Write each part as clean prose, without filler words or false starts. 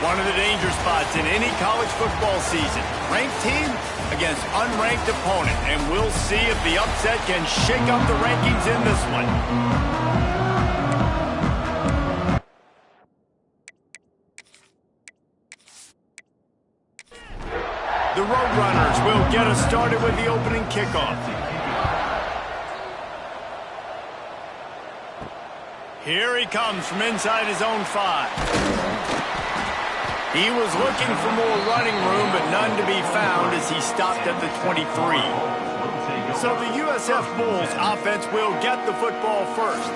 One of the danger spots in any college football season. Ranked team against unranked opponent. And we'll see if the upset can shake up the rankings in this one. The Roadrunners will get us started with the opening kickoff. Here he comes from inside his own 5. He was looking for more running room, but none to be found as he stopped at the 23. So the USF Bulls offense will get the football first.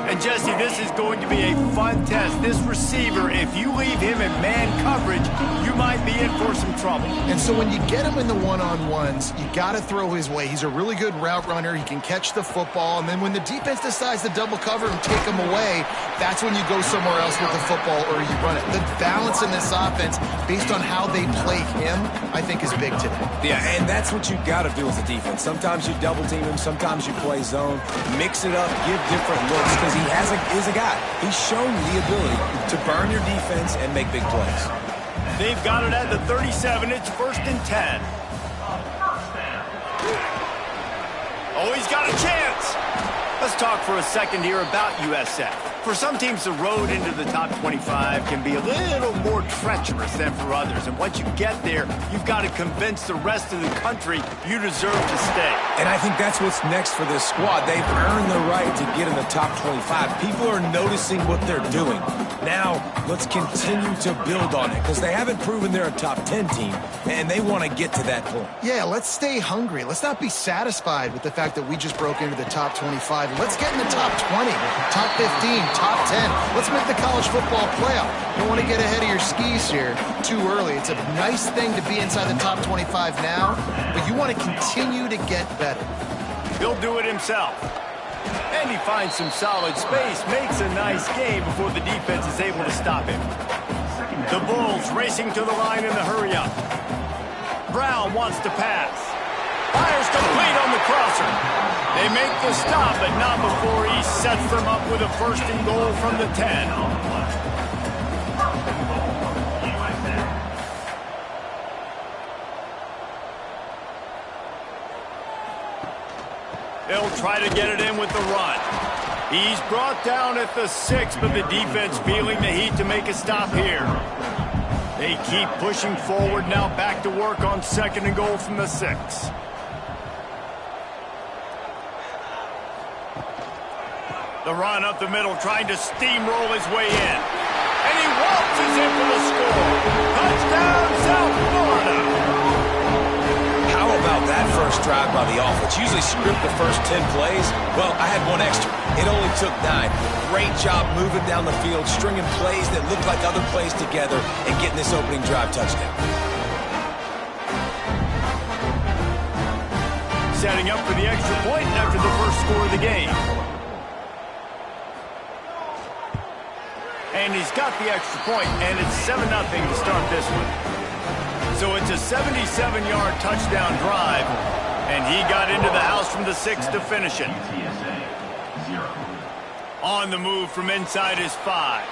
And Jesse, this is going to be a fun test. This receiver, if you leave him in man coverage, you might be in for some trouble. And so when you get him in the one-on-ones, you got to throw his way. He's a really good route runner. He can catch the football. And then when the defense decides to double cover and take him away, that's when you go somewhere else with the football or you run it. The balance in this offense, based on how they play him, I think is big today. Yeah, and that's what you got to do as a defense. Sometimes you double team him, sometimes you play zone. Mix it up, give different looks, because he is a guy. He's shown the ability to burn your defense and make big plays. They've got it at the 37. It's 1st and 10. Oh, he's got a chance. Let's talk for a second here about USF. For some teams, the road into the top 25 can be a little more treacherous than for others. And once you get there, you've got to convince the rest of the country you deserve to stay. And I think that's what's next for this squad. They've earned the right to get in the top 25. People are noticing what they're doing. Now, let's continue to build on it because they haven't proven they're a top 10 team, and they want to get to that point. Yeah, let's stay hungry. Let's not be satisfied with the fact that we just broke into the top 25. Let's get in the top 20, top 15, top 10. Let's make the college football playoff. You don't want to get ahead of your skis here too early. It's a nice thing to be inside the top 25 now, but you want to continue to get better. He'll do it himself. And he finds some solid space, makes a nice game before the defense is able to stop him. The Bulls racing to the line in the hurry-up. Brown wants to pass. Fires complete on the crosser. They make the stop, but not before he sets them up with a 1st and goal from the 10. They'll try to get it in with the run. He's brought down at the 6, but the defense feeling the heat to make a stop here. They keep pushing forward now, back to work on 2nd and goal from the 6. The run up the middle, trying to steamroll his way in. And he waltzes in for the score. Touchdown, South Florida. How about that first drive by the offense? Usually script the first 10 plays. Well, I had one extra. It only took 9. Great job moving down the field, stringing plays that looked like other plays together, and getting this opening drive touchdown. Setting up for the extra point after the first score of the game. And he's got the extra point, and it's 7-0 to start this one. So it's a 77-yard touchdown drive, and he got into the house from the 6 to finish it. On the move from inside his 5.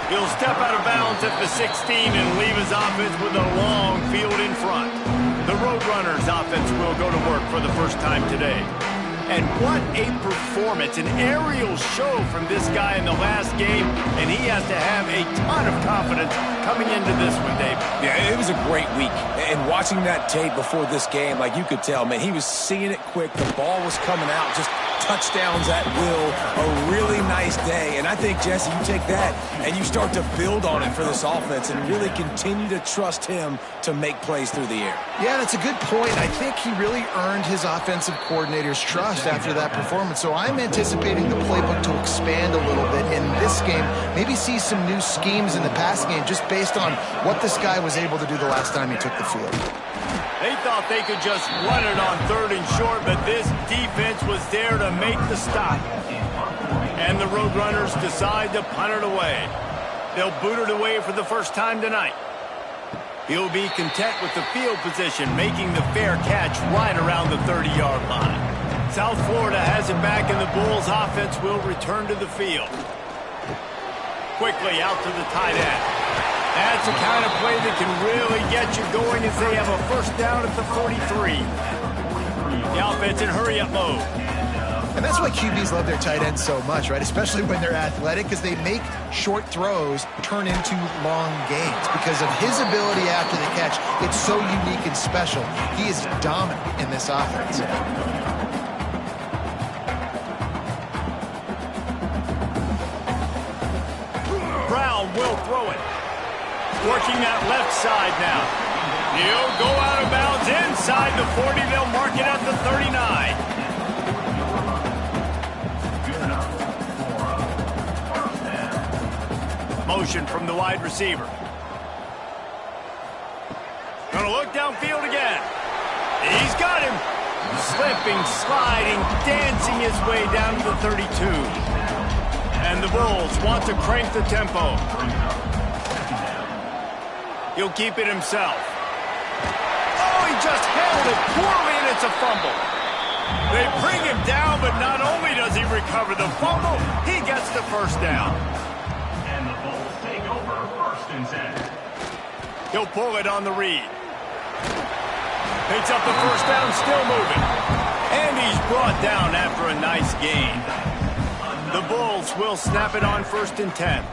He'll step out of bounds at the 16 and leave his offense with a long field in front. The Roadrunners offense will go to work for the first time today. And what a performance, an aerial show from this guy in the last game, and he has to have a ton of confidence coming into this one, Dave. Yeah, it was a great week. And watching that tape before this game, like you could tell, man, he was seeing it quick. The ball was coming out, just touchdowns at will. A really nice day. And I think, Jesse, you take that and you start to build on it for this offense and really continue to trust him to make plays through the air. Yeah, that's a good point. I think he really earned his offensive coordinator's trust after that performance. So I'm anticipating the playbook to expand a little bit in this game. Maybe see some new schemes in the passing game just based on what this guy was able to do the last time he took the field. They thought they could just run it on 3rd and short, but this defense was there to make the stop. And the Roadrunners decide to punt it away. They'll boot it away for the first time tonight. He'll be content with the field position, making the fair catch right around the 30-yard line. South Florida has it back, and the Bulls offense will return to the field. Quickly out to the tight end. That's the kind of play that can really get you going as they have a first down at the 43. The offense in hurry-up mode. And that's why QBs love their tight ends so much, right? Especially when they're athletic, because they make short throws turn into long gains. Because of his ability after the catch, it's so unique and special. He is dominant in this offense. Brown will throw it. Working that left side now. He'll go out of bounds inside the 40. They'll mark it at the 39. Motion from the wide receiver. Gonna look downfield again. He's got him. Slipping, sliding, dancing his way down to the 32. And the Bulls want to crank the tempo. He'll keep it himself. Oh, he just handled it poorly, and it's a fumble. They bring him down, but not only does he recover the fumble, he gets the first down. And the Bulls take over 1st and 10. He'll pull it on the read. Picks up the first down, still moving. And he's brought down after a nice gain. The Bulls will snap it on 1st and 10.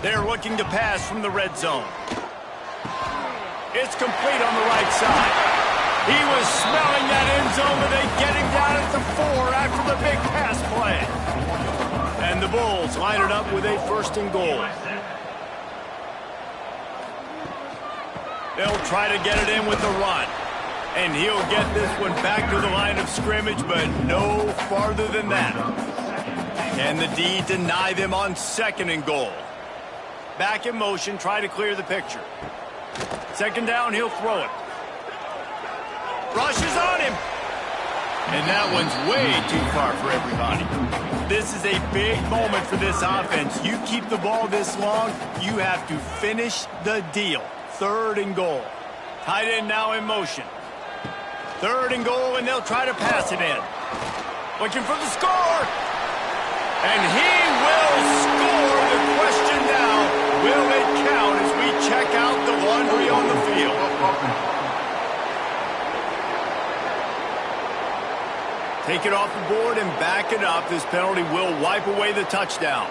They're looking to pass from the red zone. It's complete on the right side. He was smelling that end zone, but they get him down at the 4 after the big pass play. And the Bulls line it up with a 1st and goal. They'll try to get it in with the run. And he'll get this one back to the line of scrimmage, but no farther than that. Can the D deny them on 2nd and goal? Back in motion, try to clear the picture. 2nd down, he'll throw it. Rushes on him. And that one's way too far for everybody. This is a big moment for this offense. You keep the ball this long, you have to finish the deal. 3rd and goal. Tight end now in motion. 3rd and goal, and they'll try to pass it in. Looking for the score. And he will score. The question now, will it count as we check out the laundry on the field? Take it off the board and back it up. This penalty will wipe away the touchdown.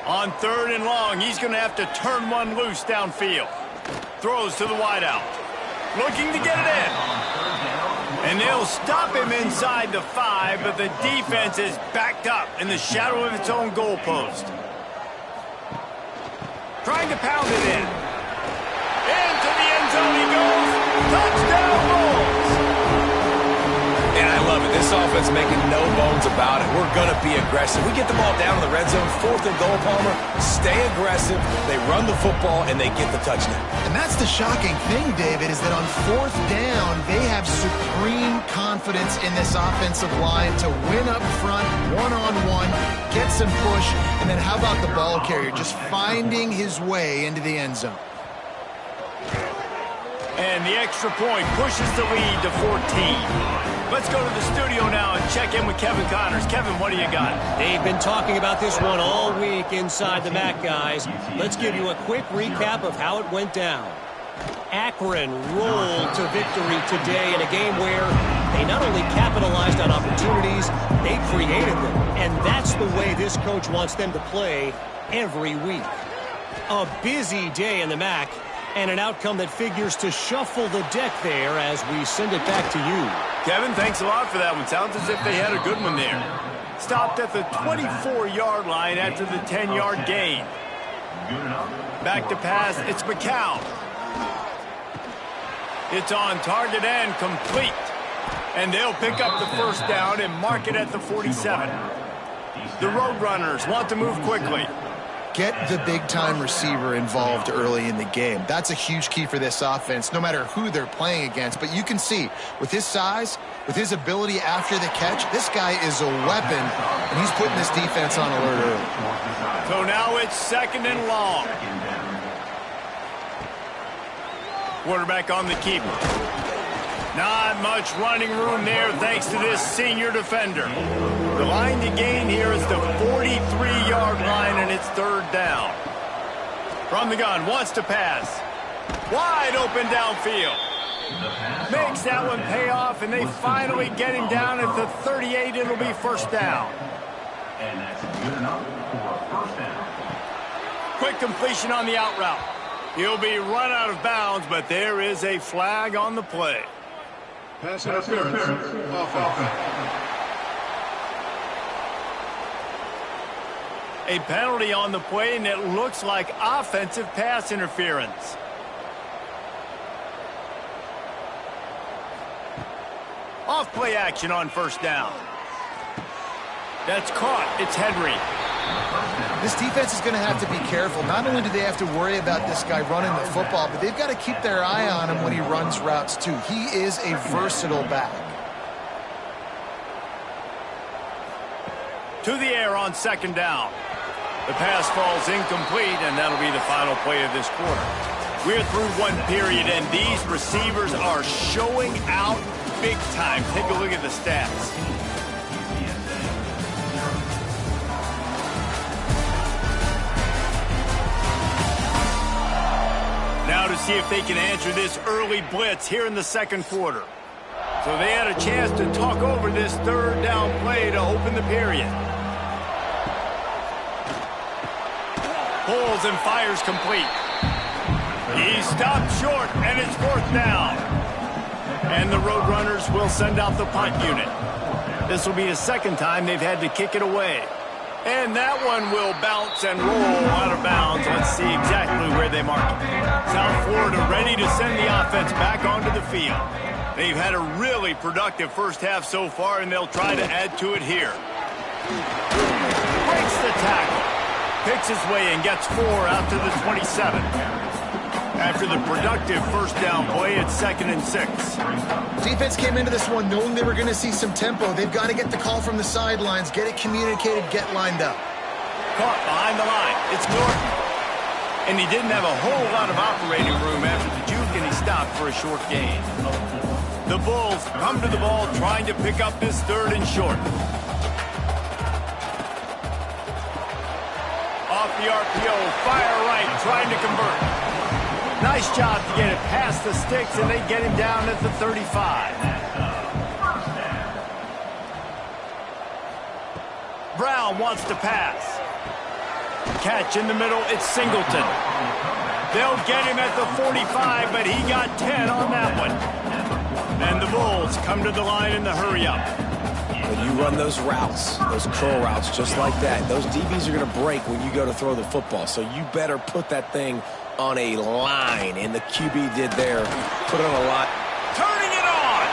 On 3rd and long, he's going to have to turn one loose downfield. Throws to the wideout. Looking to get it in. And they'll stop him inside the 5, but the defense is backed up in the shadow of its own goalpost. Trying to pound it in. Into the end zone he goes. Touchdown Bulls! And I love it. This offense making no bones about it. We're going to be aggressive. We get the ball down in the red zone, 4th and goal, Palmer. Stay aggressive. They run the football, and they get the touchdown. And that's the shocking thing, David, is that on 4th down, they have supreme confidence in this offensive line to win up front, one-on-one, get some push, and then how about the ball carrier just finding his way into the end zone. And the extra point pushes the lead to 14. Let's go to the studio now and check in with Kevin Connors. Kevin, what do you got? They've been talking about this one all week inside the MAC, guys. Let's give you a quick recap of how it went down. Akron rolled to victory today in a game where they not only capitalized on opportunities, they created them. And that's the way this coach wants them to play every week. A busy day in the MAC. And an outcome that figures to shuffle the deck there as we send it back to you. Kevin, thanks a lot for that one. Sounds as if they had a good one there. Stopped at the 24-yard line after the 10-yard gain. Back to pass, it's McCown. It's on target and complete. And they'll pick up the first down and mark it at the 47. The Roadrunners want to move quickly. Get the big-time receiver involved early in the game. That's a huge key for this offense, no matter who they're playing against. But you can see, with his size, with his ability after the catch, this guy is a weapon, and he's putting this defense on alert early. So now it's 2nd and long. Quarterback on the keeper. Not much running room there thanks to this senior defender. The line to gain here is the 43-yard line, and it's third down. From the gun, wants to pass. Wide open downfield. Makes that one pay off, and they finally get him down at the 38. It'll be first down. And that's good enough for a first down. Quick completion on the out route. He'll be run out of bounds, but there is a flag on the play. Pass interference. Offense. A penalty on the play, and it looks like offensive pass interference. Off play action on first down. That's caught. It's Henry. This defense is going to have to be careful. Not only do they have to worry about this guy running the football, but they've got to keep their eye on him when he runs routes too. He is a versatile back. To the air on second down. The pass falls incomplete, and that'll be the final play of this quarter. We're through one period, and these receivers are showing out big time. Take a look at the stats. Now to see if they can answer this early blitz here in the second quarter. So they had a chance to talk over this third down play to open the period. Pulls and fires complete. He stopped short, and it's fourth down. And the Roadrunners will send out the punt unit. This will be the second time they've had to kick it away. And that one will bounce and roll out of bounds. Let's see exactly where they mark it. South Florida ready to send the offense back onto the field. They've had a really productive first half so far, and they'll try to add to it here. Breaks the tackle. Picks his way and gets 4 out to the 27. After the productive first down play, it's 2nd and 6. Defense came into this one knowing they were going to see some tempo. They've got to get the call from the sidelines, get it communicated, get lined up. Caught behind the line. It's Norton. And he didn't have a whole lot of operating room after the juke, and he stopped for a short gain. The Bulls come to the ball trying to pick up this third and short. Off the RPO, fire right, trying to convert. Nice job to get it past the sticks, and they get him down at the 35. Brown wants to pass. Catch in the middle, it's Singleton. They'll get him at the 45, but he got 10 on that one. And the Bulls come to the line in the hurry-up. When you run those routes, those curl routes just like that, those DBs are going to break when you go to throw the football. So you better put that thing on a line, and the QB did there. Put it on a line. Turning it on!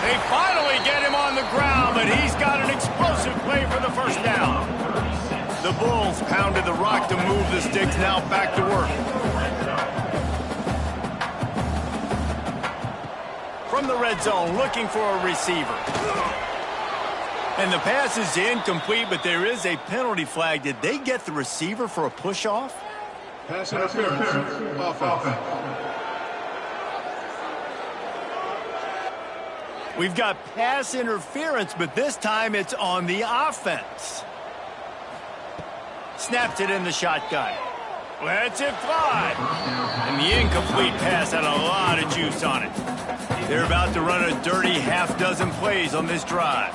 They finally get him on the ground, but he's got an explosive play for the first down. The Bulls pounded the rock to move the sticks, now back to work. From the red zone, looking for a receiver. And the pass is incomplete, but there is a penalty flag. Did they get the receiver for a push-off? Pass interference. Offense. We've got pass interference, but this time it's on the offense. Snaps it in the shotgun. Lets it fly. And the incomplete pass had a lot of juice on it. They're about to run a dirty half-dozen plays on this drive.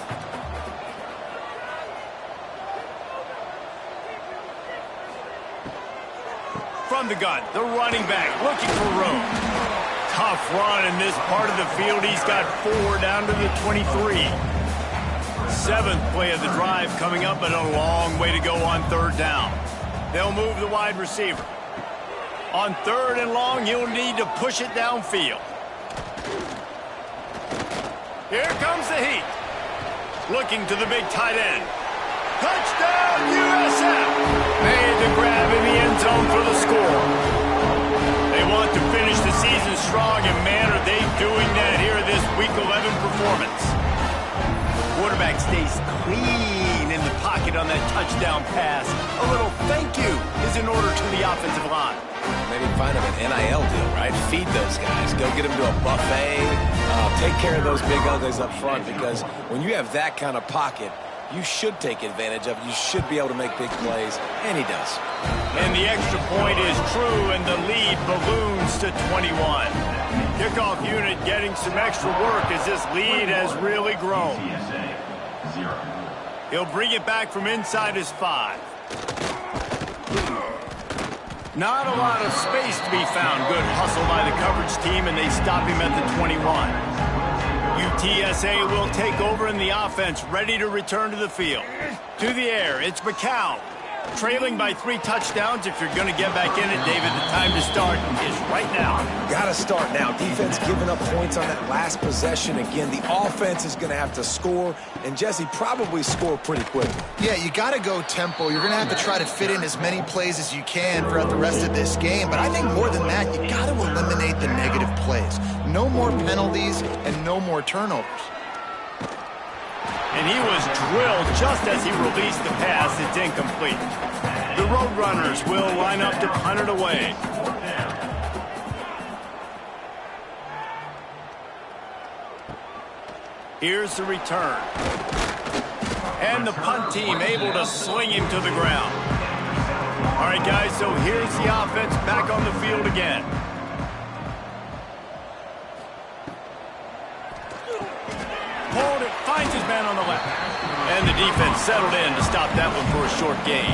From the gun, the running back looking for room. Tough run in this part of the field. He's got 4 down to the 23. 7th play of the drive coming up, but a long way to go on third down. They'll move the wide receiver. On third and long, you'll need to push it downfield. Here comes the heat. Looking to the big tight end. Touchdown, USF! Made the grab in the end zone for the score. They want to finish the season strong, and man, are they doing that here in this Week 11 performance. Quarterback stays clean in the pocket on that touchdown pass. A little thank you is in order to the offensive line. Maybe find them an NIL deal, right? Feed those guys. Go get them to a buffet. Take care of those big uglies up front, because when you have that kind of pocket, you should take advantage of it. You should be able to make big plays, and he does. And the extra point is true, and the lead balloons to 21. Kickoff unit getting some extra work as this lead has really grown. UTSA, 0. He'll bring it back from inside his 5. Not a lot of space to be found. Good hustle by the coverage team, and they stop him at the 21. UTSA will take over in the offense, ready to return to the field. To the air, it's McCown. Trailing by 3 touchdowns. If you're going to get back in it, David, the time to start is right now. Got to start now. Defense giving up points on that last possession. Again, the offense is going to have to score, and Jesse probably score pretty quickly. Yeah, you got to go tempo. You're going to have to try to fit in as many plays as you can throughout the rest of this game. But I think more than that, you got to eliminate the negative plays. No more penalties and no more turnovers. And he was drilled just as he released the pass. It's incomplete. The Roadrunners will line up to punt it away. Here's the return. And the punt team able to sling him to the ground. All right, guys, so here's the offense back on the field again. Hold it, finds his man on the left. And the defense settled in to stop that one for a short gain.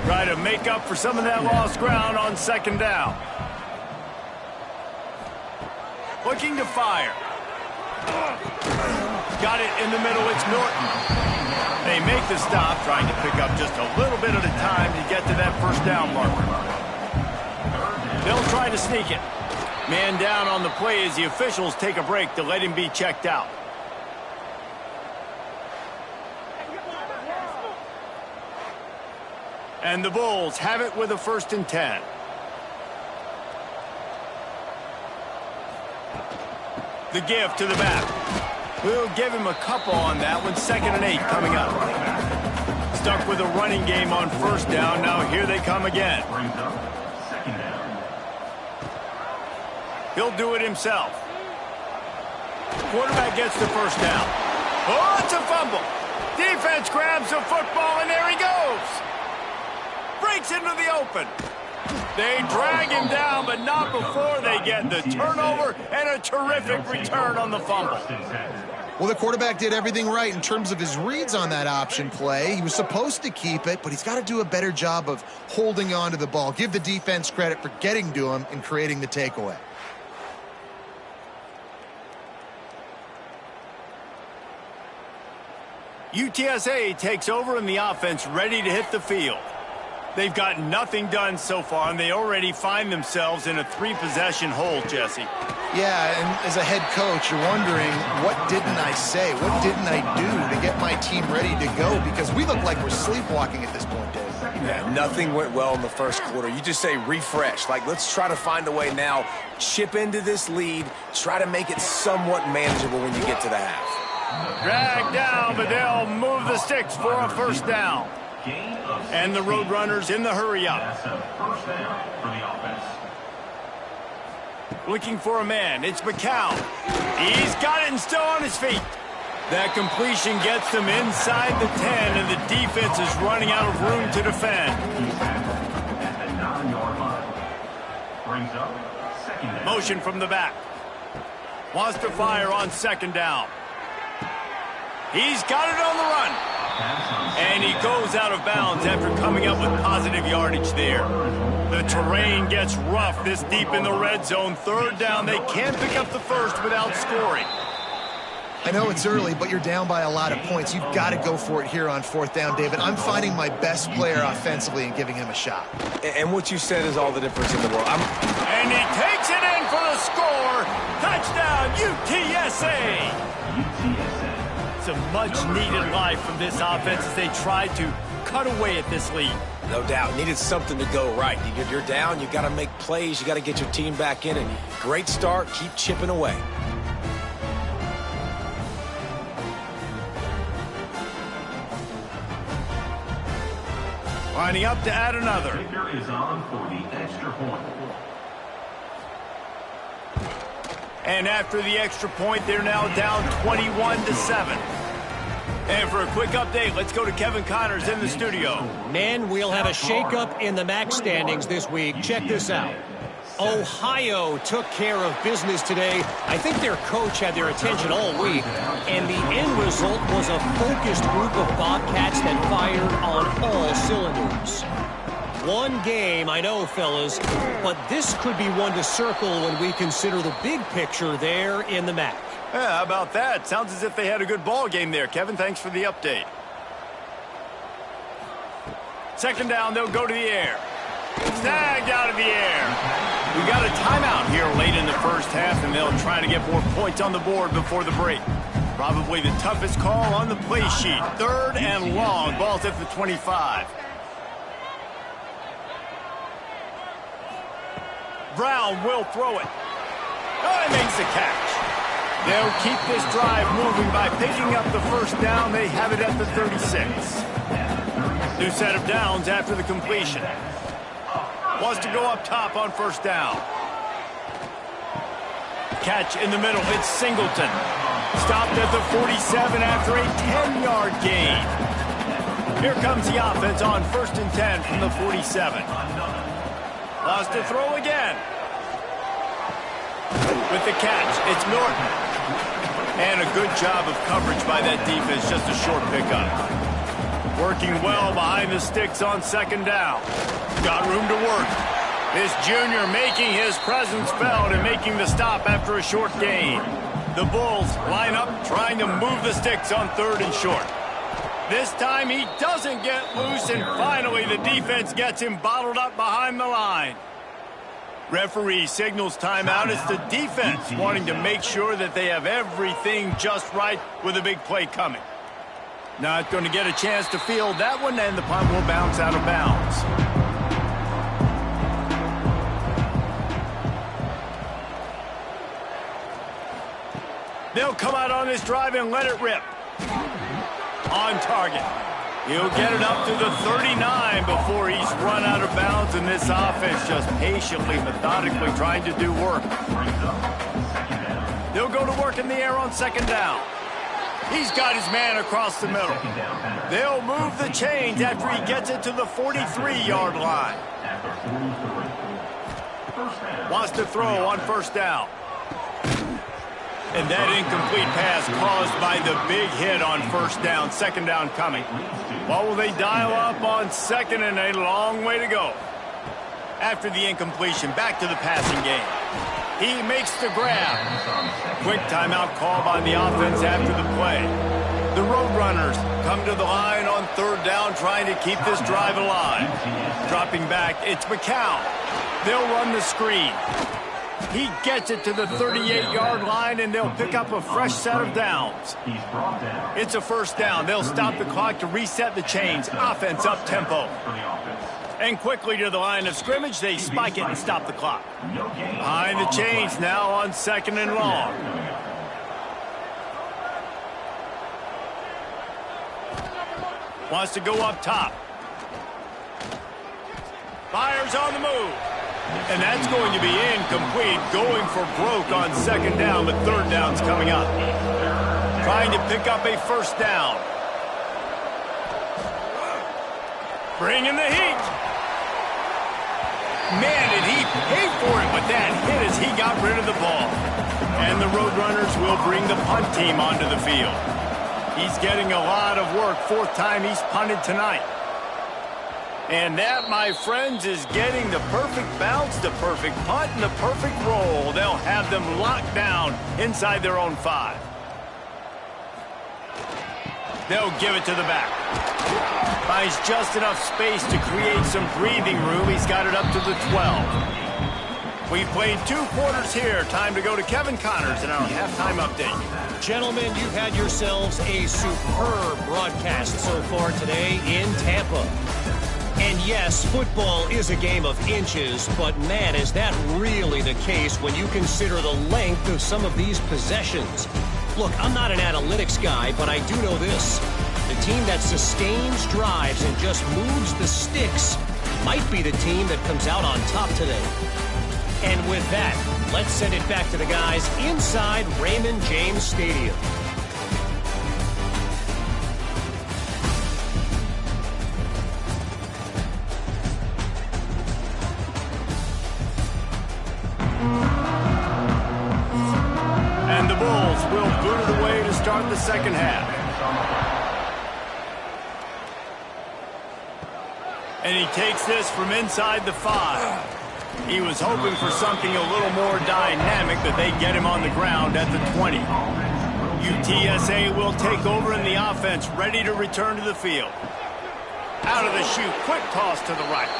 Try to make up for some of that lost ground on second down. Looking to fire. Got it in the middle, it's Norton. They make the stop, trying to pick up just a little bit at a time to get to that first down marker. They'll try to sneak it. Man down on the play as the officials take a break to let him be checked out. And the Bulls have it with a 1st and 10. The give to the back. We'll give him a couple on that one. 2nd and 8 coming up. Stuck with a running game on 1st down. Now here they come again. Brings up 2nd down. He'll do it himself. Quarterback gets the 1st down. Oh, it's a fumble. Defense grabs the football, and there he goes. Breaks into the open. They drag him down, but not before they get the turnover and a terrific return on the fumble. Well, the quarterback did everything right in terms of his reads on that option play. He was supposed to keep it, but he's got to do a better job of holding on to the ball. Give the defense credit for getting to him and creating the takeaway. UTSA takes over in the offense, ready to hit the field. They've got nothing done so far, and they already find themselves in a 3-possession hole, Jesse. Yeah, and as a head coach, you're wondering, what didn't I say? What didn't I do to get my team ready to go? Because we look like we're sleepwalking at this point, Dave. Yeah, nothing went well in the first quarter. You just say refresh. Like, let's try to find a way now. Chip into this lead. Try to make it somewhat manageable when you get to the half. Dragged down, but they'll move the sticks for a 1st down. And the Roadrunners in the hurry-up. That's a 1st down for the offense. Looking for a man. It's McCown. He's got it and still on his feet. That completion gets them inside the 10, and the defense is running out of room to defend. At the 9-yard line. Brings up 2nd down. Motion from the back. Wants to fire on 2nd down. He's got it on the run. And he goes out of bounds after coming up with positive yardage there. The terrain gets rough this deep in the red zone. 3rd down. They can't pick up the 1st without scoring. I know it's early, but you're down by a lot of points. You've got to go for it here on 4th down, David. I'm finding my best player offensively and giving him a shot. And what you said is all the difference in the world. And he takes it in for the score. Touchdown, UTSA. Some much-needed life from this offense as they tried to cut away at this lead. No doubt. Needed something to go right. You're down. You got to make plays. You got to get your team back in. And great start. Keep chipping away. Lining up to add another. Kicker is on for the extra point. And after the extra point, they're now down 21-7. And for a quick update, let's go to Kevin Connors in the studio. Men, we'll have a shakeup in the MAC standings this week. Check this out. Ohio took care of business today. I think their coach had their attention all week, and the end result was a focused group of Bobcats that fired on all cylinders. One game, I know, fellas, but this could be one to circle when we consider the big picture there in the MAC. Yeah, how about that? Sounds as if they had a good ball game there. Kevin, thanks for the update. Second down, they'll go to the air. Snagged out of the air. We got a timeout here late in the first half, and they'll try to get more points on the board before the break. Probably the toughest call on the play sheet. Third and long. Ball's at the 25. Brown will throw it. Oh, he makes the catch. They'll keep this drive moving by picking up the first down. They have it at the 36. New set of downs after the completion. Wants to go up top on first down. Catch in the middle. It's Singleton. Stopped at the 47 after a 10-yard gain. Here comes the offense on 1st and 10 from the 47. Lost to throw again. With the catch, it's Norton. And a good job of coverage by that defense, just a short pickup. Working well behind the sticks on second down. Got room to work. This junior making his presence felt and making the stop after a short gain. The Bulls line up trying to move the sticks on 3rd and short. This time he doesn't get loose, and finally the defense gets him bottled up behind the line. Referee signals timeout. It's the defense wanting to make sure that they have everything just right with a big play coming. Not going to get a chance to field that one, and the punt will bounce out of bounds. They'll come out on this drive and let it rip. On target. He'll get it up to the 39 before he's run out of bounds, and this offense just patiently, methodically trying to do work. They'll go to work in the air on second down. He's got his man across the middle. They'll move the chains after he gets it to the 43-yard line. Wants to throw on first down. And that incomplete pass caused by the big hit on first down. Second down coming. What will they dial up on second, and a long way to go? After the incompletion, back to the passing game. He makes the grab. Quick timeout call by the offense after the play. The Roadrunners come to the line on third down, trying to keep this drive alive. Dropping back, it's McCown. They'll run the screen. He gets it to the 38-yard line, and they'll pick up a fresh set of downs. It's a first down. They'll stop the clock to reset the chains. Offense up-tempo. And quickly to the line of scrimmage, they spike it and stop the clock. Behind the chains now on second and long. Wants to go up top. Fires on the move. And that's going to be incomplete, going for broke on second down, but third down's coming up. Trying to pick up a first down. Bringing the heat. Man, did he pay for it with that hit as he got rid of the ball. And the Roadrunners will bring the punt team onto the field. He's getting a lot of work. 4th time he's punted tonight. And that, my friends, is getting the perfect bounce, the perfect punt, and the perfect roll. They'll have them locked down inside their own 5. They'll give it to the back. Finds just enough space to create some breathing room. He's got it up to the 12. We played 2 quarters here. Time to go to Kevin Connors in our halftime update. Gentlemen, you've had yourselves a superb broadcast so far today in Tampa. And yes, football is a game of inches, but man, is that really the case when you consider the length of some of these possessions. Look, I'm not an analytics guy, but I do know this. The team that sustains drives and just moves the sticks might be the team that comes out on top today. And with that, let's send it back to the guys inside Raymond James Stadium. And the Bulls will boot it away to start the second half. And he takes this from inside the 5. He was hoping for something a little more dynamic, but they get him on the ground at the 20. UTSA will take over in the offense, ready to return to the field. Out of the chute, quick toss to the right.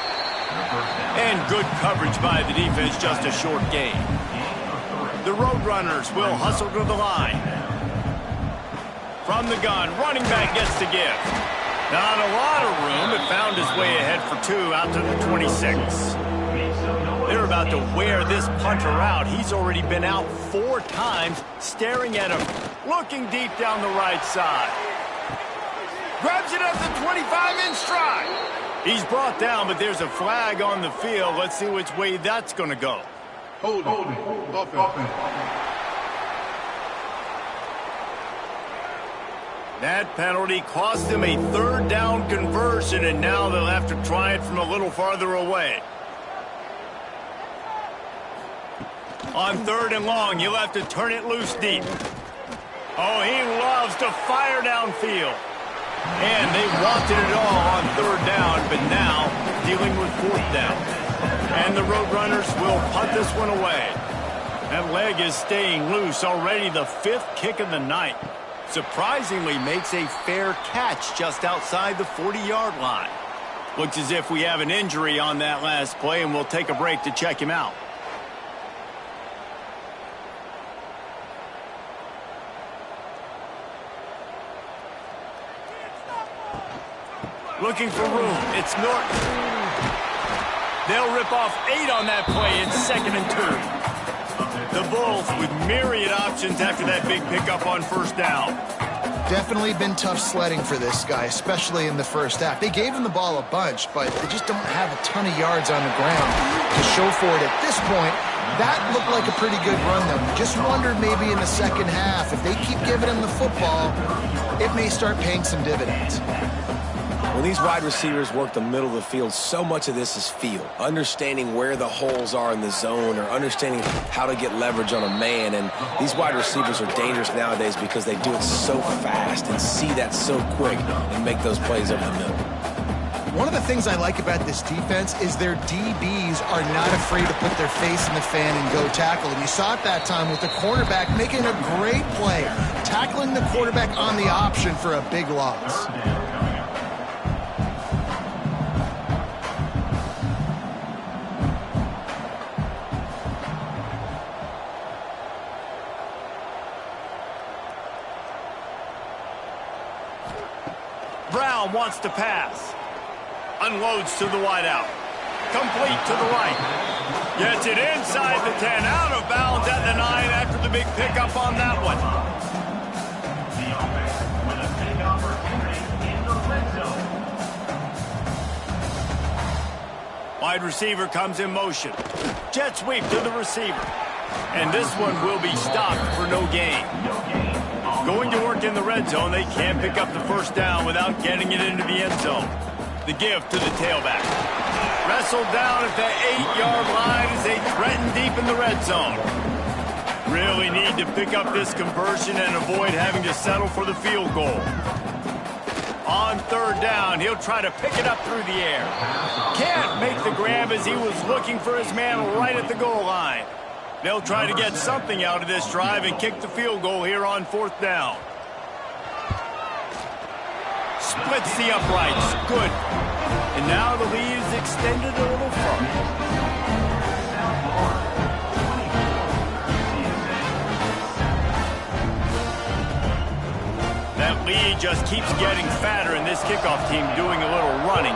And good coverage by the defense, just a short gain. The Roadrunners will hustle to the line. From the gun, running back gets the give. Not a lot of room, but found his way ahead for 2 out to the 26. They're about to wear this punter out. He's already been out 4 times, staring at him, looking deep down the right side. Grabs it at the 25 in stride. He's brought down, but there's a flag on the field. Let's see which way that's going to go. Holding. Offense. That penalty cost them a 3rd down conversion, and now they'll have to try it from a little farther away. On 3rd and long, you'll have to turn it loose deep. Oh, he loves to fire downfield. And they wanted it all on 3rd down, but now dealing with 4th down. And the Roadrunners will punt this one away. That leg is staying loose, already the 5th kick of the night. Surprisingly makes a fair catch just outside the 40-yard line. Looks as if we have an injury on that last play, and we'll take a break to check him out. Looking for room. It's Norton. They'll rip off 8 on that play. It's 2nd and 2. The Bulls with myriad options after that big pickup on 1st down. Definitely been tough sledding for this guy, especially in the first half. They gave him the ball a bunch, but they just don't have a ton of yards on the ground to show for it at this point. That looked like a pretty good run, though. You just wondered maybe in the second half, if they keep giving him the football, it may start paying some dividends. When these wide receivers work the middle of the field, so much of this is feel. Understanding where the holes are in the zone or understanding how to get leverage on a man. And these wide receivers are dangerous nowadays because they do it so fast and see that so quick and make those plays over the middle. One of the things I like about this defense is their DBs are not afraid to put their face in the fan and go tackle. And you saw it that time with the cornerback making a great play, tackling the quarterback on the option for a big loss. Brown wants to pass. Unloads to the wideout. Complete to the right. Gets it inside the 10. Out of bounds at the 9 after the big pickup on that one. The offense with a big opportunity in the red zone. Wide receiver comes in motion. Jet sweep to the receiver. And this one will be stopped for no gain. Going to work in the red zone, they can't pick up the 1st down without getting it into the end zone. The give to the tailback. Wrestled down at the 8-yard line as they threaten deep in the red zone. Really need to pick up this conversion and avoid having to settle for the field goal. On 3rd down, he'll try to pick it up through the air. Can't make the grab as he was looking for his man right at the goal line. They'll try to get something out of this drive and kick the field goal here on 4th down. Splits the uprights. Good. And now the lead is extended a little further. That lead just keeps getting fatter, and this kickoff team doing a little running.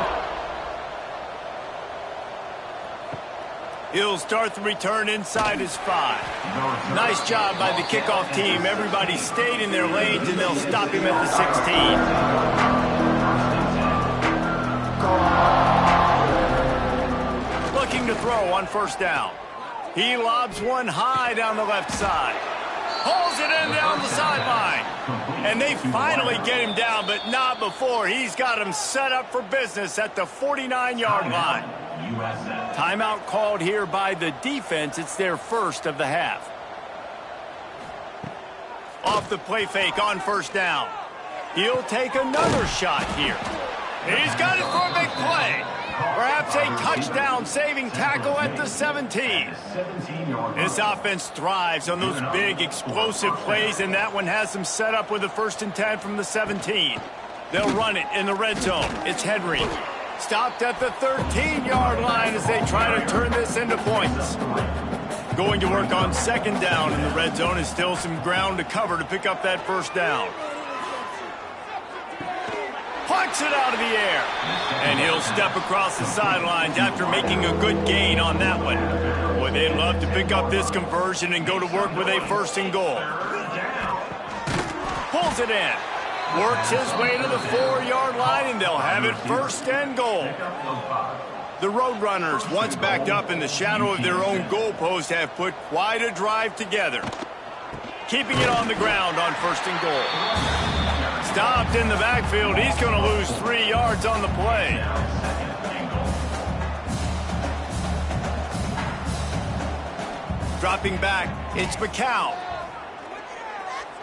He'll start the return inside his 5. Nice job by the kickoff team. Everybody stayed in their lanes, and they'll stop him at the 16. looking to throw on first down. He lobs one high down the left side. Pulls it in down the sideline. And they finally get him down, but not before. He's got him set up for business at the 49-yard line. USA. Timeout called here by the defense. It's their first of the half. Off the play fake on first down. He'll take another shot here. He's got it for a big play. Perhaps a touchdown-saving tackle at the 17. This offense thrives on those big, explosive plays, and that one has them set up with a 1st and 10 from the 17. They'll run it in the red zone. It's Henry. Stopped at the 13-yard line as they try to turn this into points. Going to work on 2nd down in the red zone is still some ground to cover to pick up that 1st down. Plucks it out of the air. And he'll step across the sidelines after making a good gain on that one. Boy, they'd love to pick up this conversion and go to work with a 1st and goal. Pulls it in. Works his way to the 4-yard line, and they'll have it 1st and goal. The Roadrunners, once backed up in the shadow of their own goalpost, have put quite a drive together. Keeping it on the ground on 1st and goal. Stopped in the backfield. He's going to lose 3 yards on the play. Dropping back, it's McCown.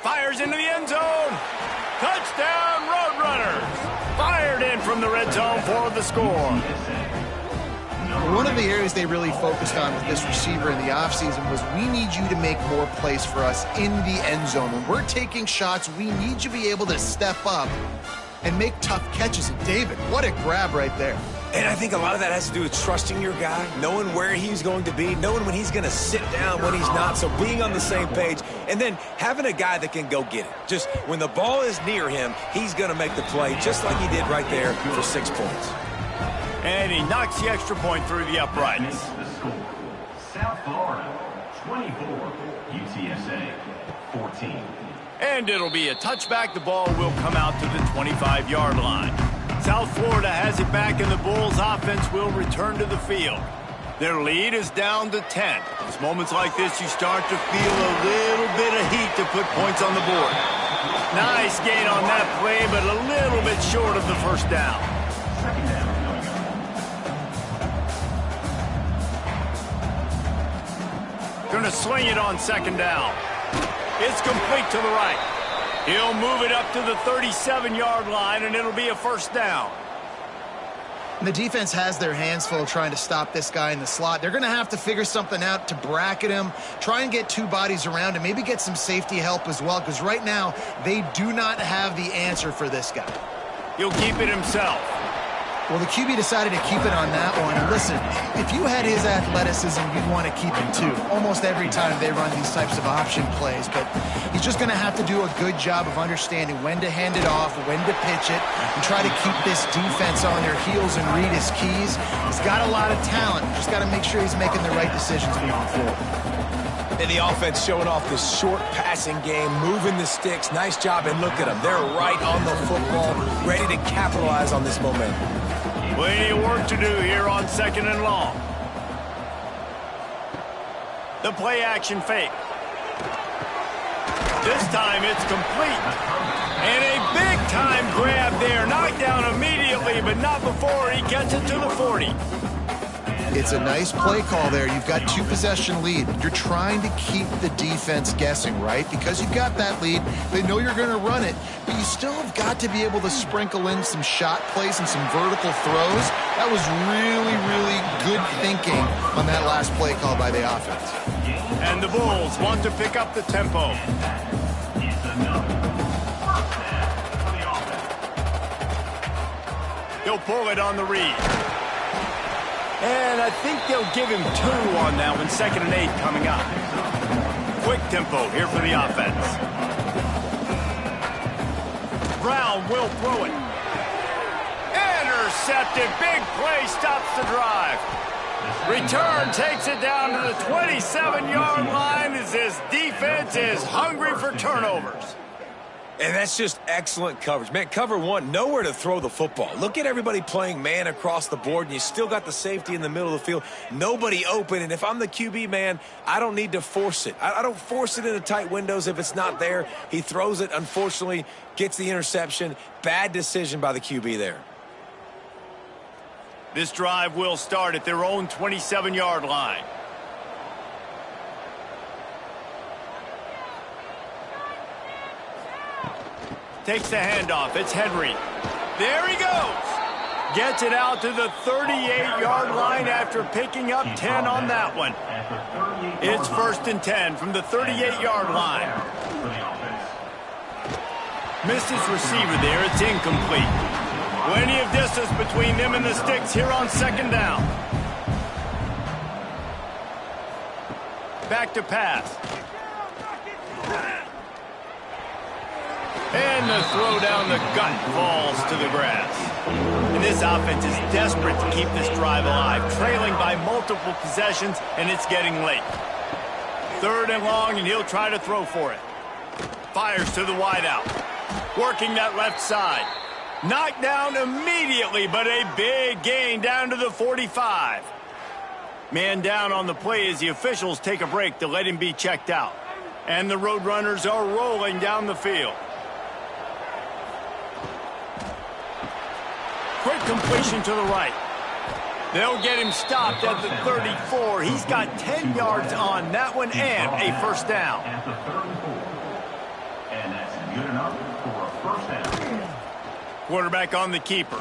Fires into the end zone. Touchdown, Roadrunners. Fired in from the red zone for the score. One of the areas they really focused on with this receiver in the offseason was we need you to make more plays for us in the end zone. When we're taking shots, we need you to be able to step up and make tough catches. And David, what a grab right there. And I think a lot of that has to do with trusting your guy, knowing where he's going to be, knowing when he's going to sit down, when he's not, so being on the same page, and then having a guy that can go get it. Just when the ball is near him, he's going to make the play, just like he did right there for 6 points. And he knocks the extra point through the uprights. The score, South Florida, 24, UTSA, 14. And it'll be a touchback. The ball will come out to the 25-yard line. South Florida has it back, and the Bulls offense will return to the field. Their lead is down to 10. It's moments like this you start to feel a little bit of heat to put points on the board. Nice gain on that play, but a little bit short of the 1st down. Going to swing it on 2nd down. It's complete to the right. He'll move it up to the 37-yard line, and it'll be a 1st down. The defense has their hands full trying to stop this guy in the slot. They're going to have to figure something out to bracket him, try and get 2 bodies around him, maybe get some safety help as well, because right now they do not have the answer for this guy. He'll keep it himself. Well, the QB decided to keep it on that one. And listen, if you had his athleticism, you'd want to keep him too. Almost every time they run these types of option plays. But he's just going to have to do a good job of understanding when to hand it off, when to pitch it, and try to keep this defense on their heels and read his keys. He's got a lot of talent. Just got to make sure he's making the right decisions moving forward. And the offense showing off this short passing game, moving the sticks. Nice job, and look at them. They're right on the football, ready to capitalize on this momentum. Plenty of work to do here on 2nd and long. The play action fake. This time it's complete. And a big-time grab there. Knocked down immediately, but not before he gets it to the 40. It's a nice play call there. You've got 2-possession lead. You're trying to keep the defense guessing, right? Because you've got that lead. They know you're going to run it, but you still have got to be able to sprinkle in some shot plays and some vertical throws. That was really, really good thinking on that last play call by the offense. And the Bulls want to pick up the tempo. He'll pull it on the read. And I think they'll give him 2 on that one. 2nd and 8 coming up. Quick tempo here for the offense. Brown will throw it. Intercepted. Big play stops the drive. Return takes it down to the 27-yard line as this defense is hungry for turnovers. And that's just excellent coverage. Man, cover one, nowhere to throw the football. Look at everybody playing man across the board, and you still got the safety in the middle of the field. Nobody open, and if I'm the QB, man, I don't need to force it. I don't force it into tight windows if it's not there. He throws it, unfortunately, gets the interception. Bad decision by the QB there. This drive will start at their own 27-yard line. Takes the handoff. It's Henry. There he goes. Gets it out to the 38-yard line after picking up 10 on that one. It's 1st and 10 from the 38-yard line. Missed his receiver there. It's incomplete. Plenty of distance between them and the sticks here on 2nd down. Back to pass. And the throw down the gut falls to the grass. And this offense is desperate to keep this drive alive, trailing by multiple possessions, and it's getting late. 3rd and long, and he'll try to throw for it. Fires to the wideout. Working that left side. Knocked down immediately, but a big gain down to the 45. Man down on the play as the officials take a break to let him be checked out. And the Roadrunners are rolling down the field. Quick completion to the right. They'll get him stopped at the 34. He's got 10 yards on that one and a 1st down. At the 34. And that's good enough for a 1st down. Quarterback on the keeper.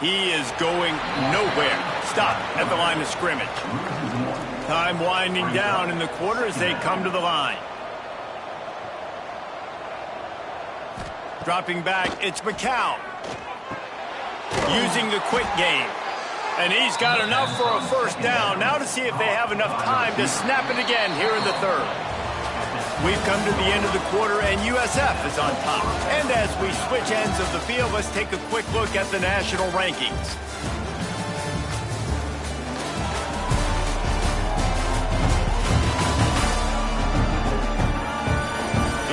He is going nowhere. Stop at the line of scrimmage. Time winding down in the quarter as they come to the line. Dropping back, it's McCown. Using the quick game. And he's got enough for a 1st down. Now to see if they have enough time to snap it again here in the 3rd. We've come to the end of the quarter, and USF is on top. And as we switch ends of the field, let's take a quick look at the national rankings.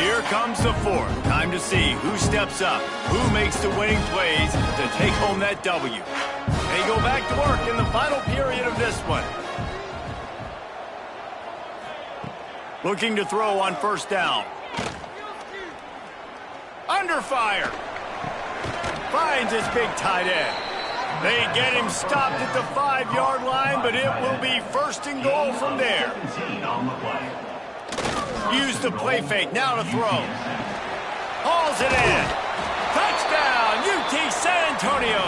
Here comes the 4th. Time to see who steps up, who makes the winning plays to take home that W. They go back to work in the final period of this one. Looking to throw on 1st down. Under fire. Finds his big tight end. They get him stopped at the 5-yard line, but it will be 1st and goal from there. Use the play fake. Now to throw. Hauls it in. Touchdown, UT San Antonio.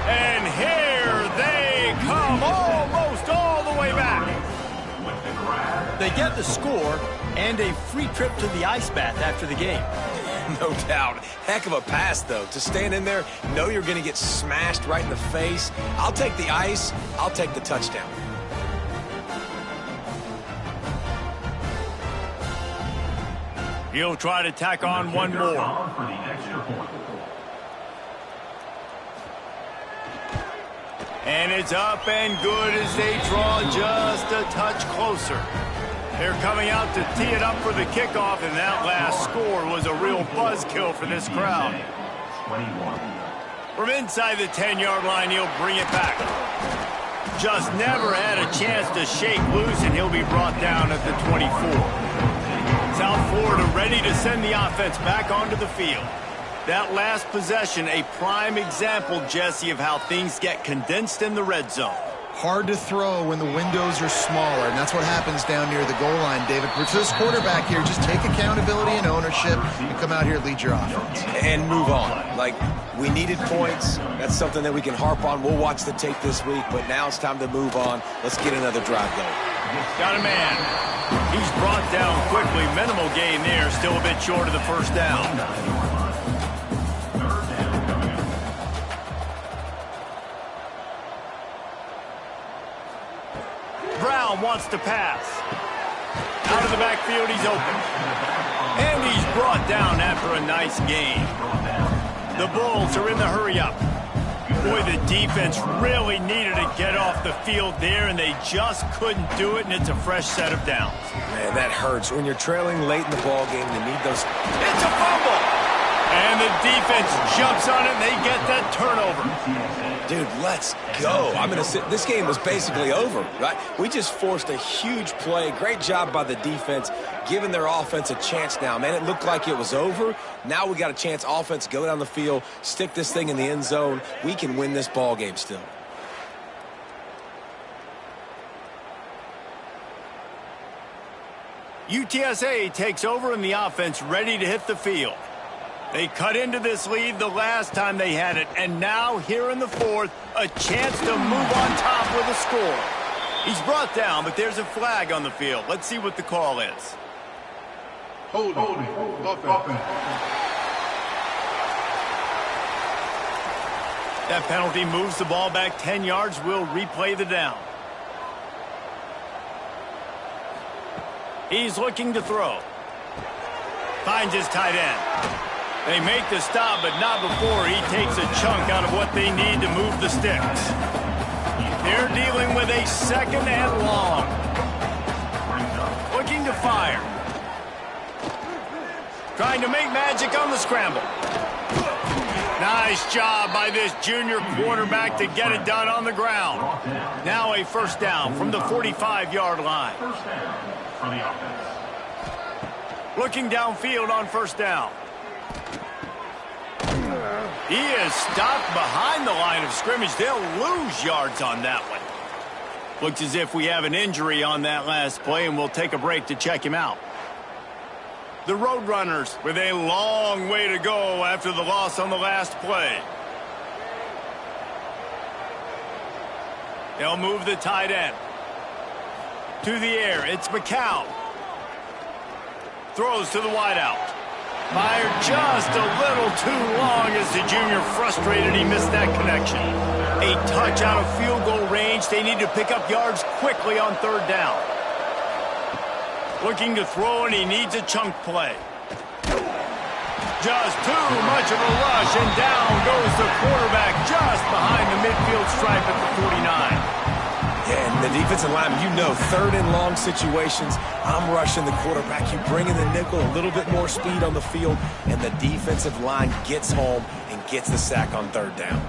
And here they come almost all the way back. They get the score and a free trip to the ice bath after the game. No doubt. Heck of a pass, though. To stand in there, know you're going to get smashed right in the face. I'll take the ice. I'll take the touchdown. He'll try to tack on one more. And it's up and good as they draw just a touch closer. They're coming out to tee it up for the kickoff, and that last score was a real buzzkill for this crowd. From inside the 10-yard line, he'll bring it back. Just never had a chance to shake loose, and he'll be brought down at the 24. South Florida ready to send the offense back onto the field. That last possession, a prime example, Jesse, of how things get condensed in the red zone. Hard to throw when the windows are smaller, and that's what happens down near the goal line, David. For this quarterback here, just take accountability and ownership and come out here and lead your offense. And move on. Like, we needed points. That's something that we can harp on. We'll watch the tape this week, but now it's time to move on. Let's get another drive going. Got a man. He's brought down quickly. Minimal gain there. Still a bit short of the 1st down. Brown wants to pass. Out of the backfield, he's open. And he's brought down after a nice gain. The Bulls are in the hurry-up. Boy, the defense really needed to get off the field there, and they just couldn't do it, and it's a fresh set of downs. Man, that hurts. When you're trailing late in the ball game, you need those. It's a fumble! And the defense jumps on it, and they get that turnover. Dude, let's go. I'm going to sit. This game was basically over, right? We just forced a huge play. Great job by the defense, giving their offense a chance now. Man, it looked like it was over. Now we got a chance. Offense, go down the field, stick this thing in the end zone. We can win this ball game still. UTSA takes over in the offense, ready to hit the field. They cut into this lead the last time they had it, and now here in the fourth, a chance to move on top with a score. He's brought down, but there's a flag on the field. Let's see what the call is. Hold it. Offense. That penalty moves the ball back 10 yards. We'll replay the down. He's looking to throw. Finds his tight end. They make the stop, but not before he takes a chunk out of what they need to move the sticks. They're dealing with a second and long. Looking to fire. Trying to make magic on the scramble. Nice job by this junior quarterback to get it done on the ground. Now a first down from the 45-yard line. First down for the offense. Looking downfield on first down. He is stopped behind the line of scrimmage. They'll lose yards on that one. Looks as if we have an injury on that last play, and we'll take a break to check him out. The Roadrunners with a long way to go after the loss on the last play. They'll move the tight end. To the air, it's McCown. Throws to the wideout. Fired just a little too long as the junior frustrated. He missed that connection. A touch out of field goal range. They need to pick up yards quickly on third down. Looking to throw, and he needs a chunk play. Just too much of a rush, and down goes the quarterback just behind the midfield stripe at the 49. Yeah, and the defensive lineman, you know, third and long situations, I'm rushing the quarterback. You bring in the nickel, a little bit more speed on the field, and the defensive line gets home and gets the sack on third down.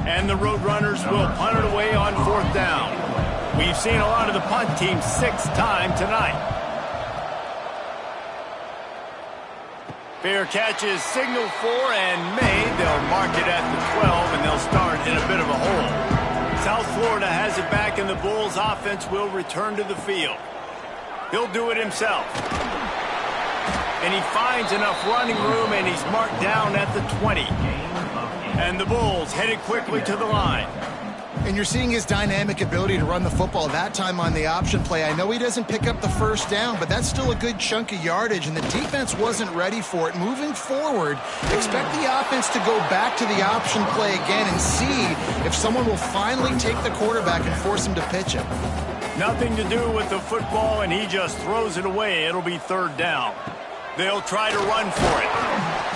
And the Roadrunners will punt it away on fourth down. We've seen a lot of the punt team 6 times tonight. Fair catch is signaled for and made. They'll mark it at the 12, and they'll start in a bit of a hole. South Florida has it back, and the Bulls' offense will return to the field. He'll do it himself. And he finds enough running room, and he's marked down at the 20. And the Bulls headed quickly to the line. And you're seeing his dynamic ability to run the football, that time on the option play. I know he doesn't pick up the first down, but that's still a good chunk of yardage, and the defense wasn't ready for it. Moving forward, expect the offense to go back to the option play again and see if someone will finally take the quarterback and force him to pitch it. Nothing to do with the football, and he just throws it away. It'll be third down. They'll try to run for it.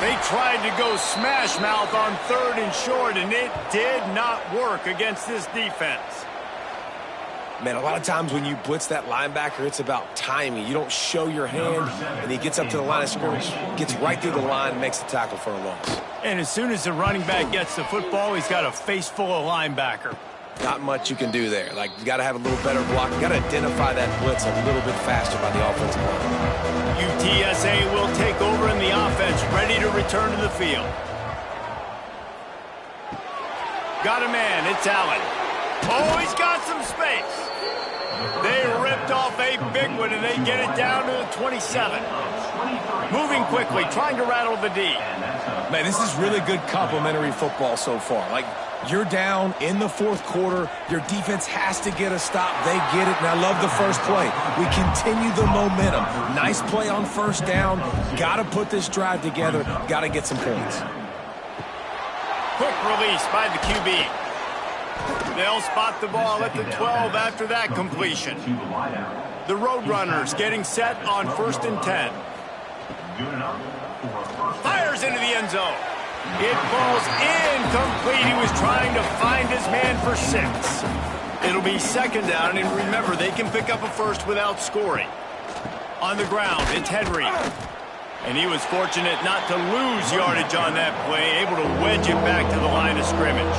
They tried to go smash mouth on third and short, and it did not work against this defense. Man, a lot of times when you blitz that linebacker, it's about timing. You don't show your hand, and he gets up to the line of scrimmage, gets right through the line, and makes the tackle for a loss. And as soon as the running back gets the football, he's got a face full of linebacker. Not much you can do there. Like, you got to have a little better block. You got to identify that blitz a little bit faster by the offensive line. UTSA will take over in the offense, ready to return to the field. Got a man, it's Allen. Oh, he's got some space. They ripped off a big one, and they get it down to the 27. Moving quickly, trying to rattle the D. Man, this is really good complimentary football so far. Like, you're down in the fourth quarter. Your defense has to get a stop. They get it, and I love the first play. We continue the momentum. Nice play on first down. Got to put this drive together. Got to get some points. Quick release by the QB. They'll spot the ball at the 12 after that completion. The Roadrunners getting set on 1st and 10. Fires fires into the end zone. It falls incomplete. He was trying to find his man for 6. It'll be second down, and remember, they can pick up a first without scoring. On the ground, it's Henry. And he was fortunate not to lose yardage on that play, able to wedge it back to the line of scrimmage.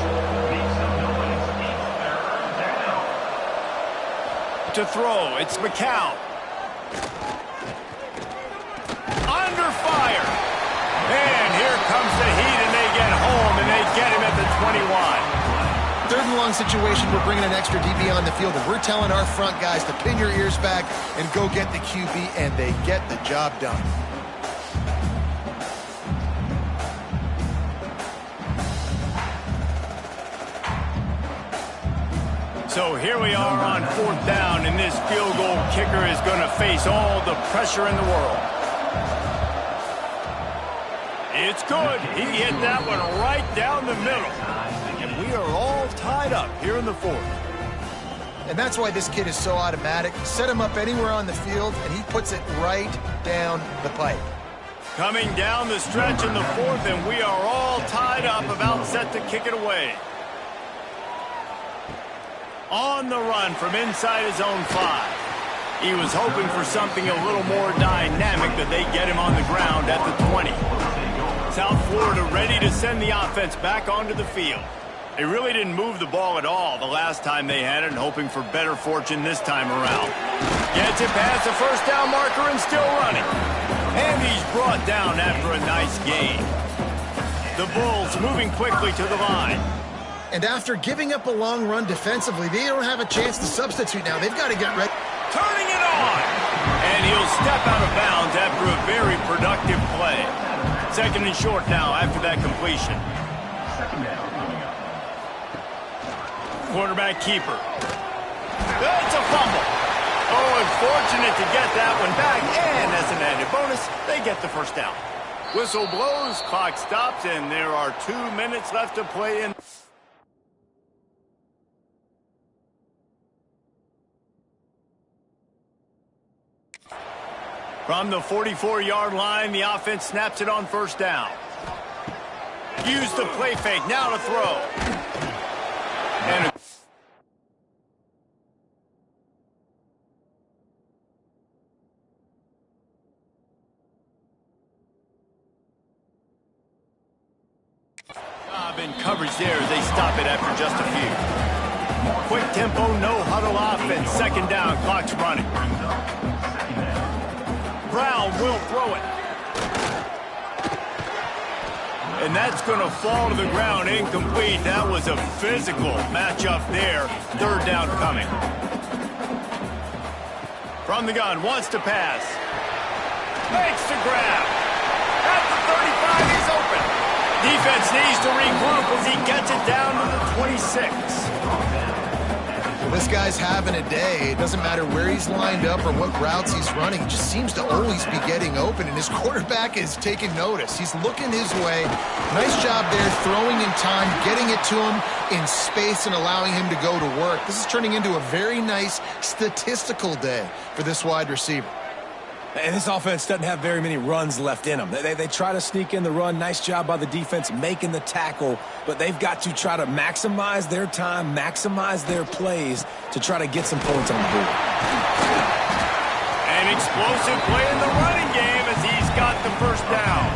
To throw, it's McCown. Under fire. And here comes the heat, and they get home, and they get him at the 21. Third and long situation, we're bringing an extra DB on the field, and we're telling our front guys to pin your ears back and go get the QB, and they get the job done. So here we are on 4th down, and this field goal kicker is going to face all the pressure in the world. It's good. He hit that one right down the middle. And we are all tied up here in the 4th. And that's why this kid is so automatic. Set him up anywhere on the field, and he puts it right down the pipe. Coming down the stretch in the 4th, and we are all tied up, about set to kick it away. On the run from inside his own 5. He was hoping for something a little more dynamic, but they get him on the ground at the 20. South Florida ready to send the offense back onto the field. They really didn't move the ball at all the last time they had it, and hoping for better fortune this time around. Gets it past the first down marker and still running. And he's brought down after a nice gain. The Bulls moving quickly to the line. And after giving up a long run defensively, they don't have a chance to substitute now. They've got to get ready. Turning it on! And he'll step out of bounds after a very productive play. Second and short now after that completion. Quarterback keeper. It's a fumble. Oh, unfortunate to get that one back. And as an added bonus, they get the first down. Whistle blows, clock stops, and there are 2 minutes left to play in. From the 44-yard line, the offense snaps it on first down. Use the play fake, now to throw. And in coverage there as they stop it after just a few. Quick tempo, no huddle offense. Second down, clock's running. Brown will throw it. And that's going to fall to the ground, incomplete. That was a physical matchup there. Third down coming. From the gun, wants to pass. Makes the grab. At the 35, he's open. Defense needs to regroup as he gets it down to the 26. Well, this guy's having a day. It doesn't matter where he's lined up or what routes he's running. He just seems to always be getting open, and his quarterback is taking notice. He's looking his way. Nice job there, throwing in time, getting it to him in space and allowing him to go to work. This is turning into a very nice statistical day for this wide receiver. And this offense doesn't have very many runs left in them. They try to sneak in the run. Nice job by the defense making the tackle. But they've got to try to maximize their time, maximize their plays to try to get some points on the board. An explosive play in the running game as he's got the first down.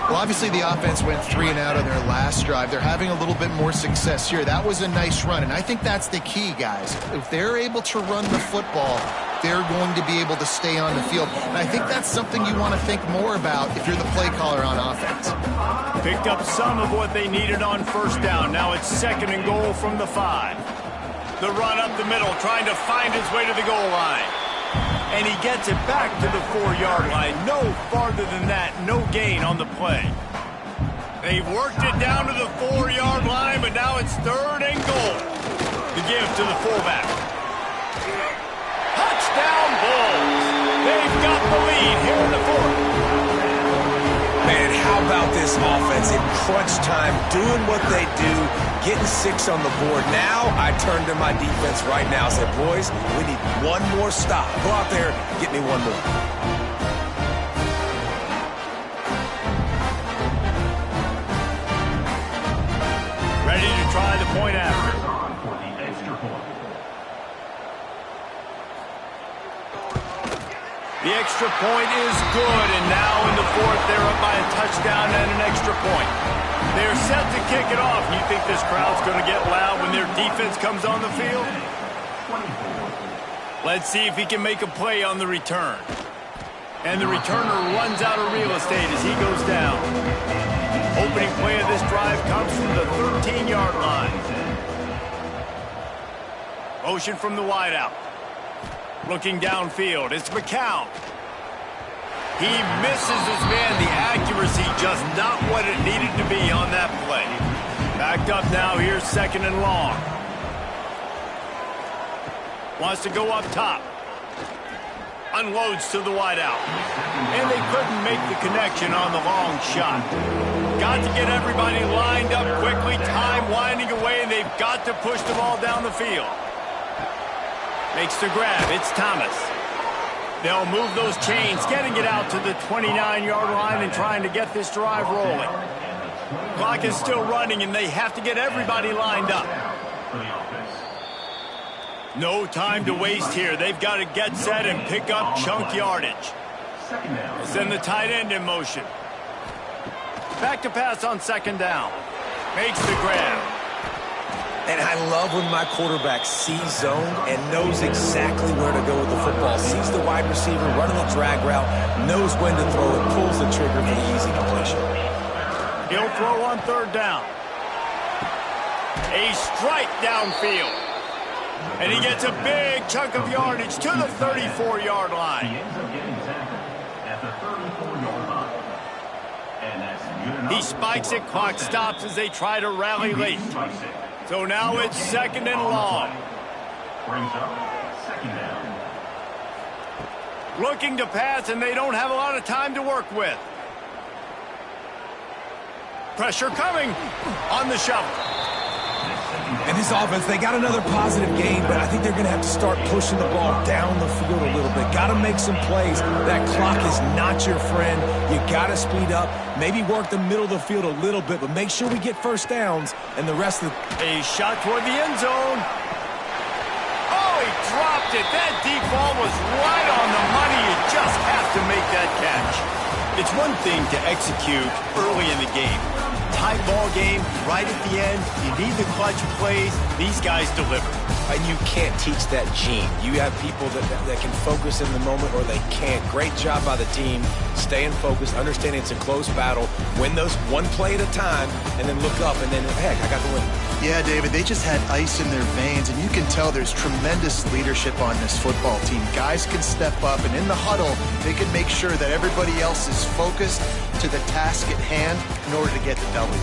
Well, obviously the offense went 3 and out on their last drive. They're having a little bit more success here. That was a nice run, and I think that's the key, guys. If they're able to run the football, they're going to be able to stay on the field. And I think that's something you want to think more about if you're the play caller on offense. Picked up some of what they needed on first down. Now it's second and goal from the 5. The run up the middle, trying to find his way to the goal line. And he gets it back to the 4-yard line. No farther than that, no gain on the play. They've worked it down to the 4-yard line, but now it's third and goal. The give to the fullback. Touchdown Bulls. They've got the lead here in the 4th. Man, how about this offense in crunch time, doing what they do, getting 6 on the board. Now I turn to my defense right now and say, boys, we need one more stop. Go out there, get me one more. point after. On for the extra point. The extra point is good, and now in the fourth, they're up by a touchdown and an extra point. They're set to kick it off. You think this crowd's going to get loud when their defense comes on the field? Let's see if he can make a play on the return. And the returner runs out of real estate as he goes down. Opening play of this drive comes from the 13-yard line. Motion from the wideout. Looking downfield, it's McCown. He misses his man. The accuracy just not what it needed to be on that play. Backed up now, here's 2nd and long. Wants to go up top. Unloads to the wideout. And they couldn't make the connection on the long shot. Got to get everybody lined up quickly. Time winding away, and they've got to push the ball down the field. Makes the grab. It's Thomas. They'll move those chains, getting it out to the 29-yard line and trying to get this drive rolling. Clock is still running, and they have to get everybody lined up. No time to waste here. They've got to get set and pick up chunk yardage. Send the tight end in motion. Back to pass on 2nd down. Makes the grab. And I love when my quarterback sees zone and knows exactly where to go with the football. Sees the wide receiver running the drag route, knows when to throw it, pulls the trigger for the easy completion. He'll throw on 3rd down. A strike downfield. And he gets a big chunk of yardage to the 34-yard He line. ends up getting tackled at the 34-yard line. And that's good enough. He spikes it. Clock stops as they try to rally late. Strikes it. So now it's 2nd and long. Brings up 2nd down. Looking to pass, and they don't have a lot of time to work with. Pressure coming on the shovel. And this offense, they got another positive gain, but I think they're going to have to start pushing the ball down the field a little bit. Got to make some plays. That clock is not your friend. You got to speed up, maybe work the middle of the field a little bit, but make sure we get first downs and the rest of the... A shot toward the end zone. Oh, he dropped it. That deep ball was right on the money. You just have to make that catch. It's one thing to execute early in the game. Tight ball game, right at the end. You need the clutch plays. These guys deliver. And you can't teach that gene. You have people that can focus in the moment or they can't. Great job by the team, staying focused, understanding it's a close battle, win those one play at a time, and then look up, and then, heck, I got the win. Yeah, David, they just had ice in their veins, and you can tell there's tremendous leadership on this football team. Guys can step up, and in the huddle, they can make sure that everybody else is focused to the task at hand in order to get the W.